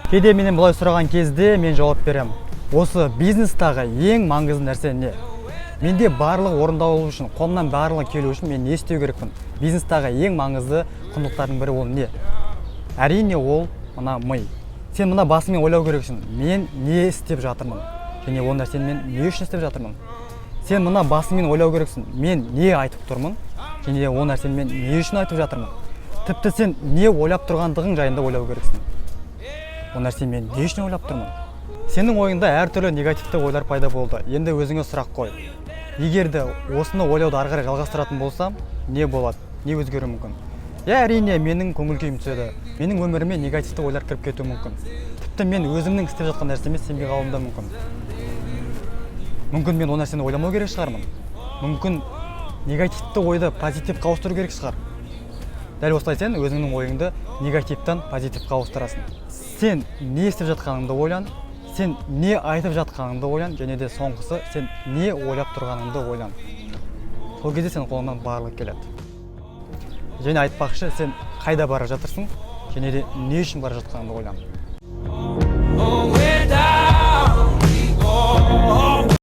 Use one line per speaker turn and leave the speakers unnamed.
Кейде менен бұлай сұраған кезде мен жауап берем. Осы бизнестағы ең маңызды нәрсе не? Менде барлығы орындалу үшін, қолымнан барлығы келу үшін мен не істеу керекпін? Бизнестағы ең маңызды құндылықтардың бірі ол не? Әрине ол мына ми. Сен мына басыңмен ойлау керексің. Мен не істеп жатырмын? Және ол нәрсені мен не үшін істеп жатырмын? Сен мына басыңмен ойлау керексің. Мен не айтып тұрмын? Және ол нәрсені мен не үшін айтып жатырмын? Тіпті сен не ойлап тұрғандығың жайында ойлау керексің. Ол нәрсені мен не үшін ойлап тұрмын? Сенің ойыңда әртүрлі негативті ойлар пайда болды. Енді өзіңе сұрақ қой. Егер де осыны ойлауды ары қарай жалғастыратын болсам, не болады? Не өзгеруі мүмкін? Әрине, менің көңіл-күйім түседі. Менің өміріме негативті ойлар кіріп кетуі мүмкін. Тіпті мен өзімнің істеп жатқан нәрсеме сенбей қалуым да мүмкін. Мүмкін мен ол нәрсені ойламау керек шығармын. Мүмкін негативті ойды позитивке ауыстыру керек шығар. Дәл осылай сен өзіңнің ойыңды негативтен позитивке ауыстырасың. Сен не істеп жатқаныңды ойлан, сен не айтып жатқаныңды ойлан, және де соңғысы сен не ойлап тұрғаныңды ойлан. Сол кезде сен қолыңнан барлық келеді. Және айтпақшы, сен қайда бара жатырсың, және де не үшін бара жатқаныңды ойлан.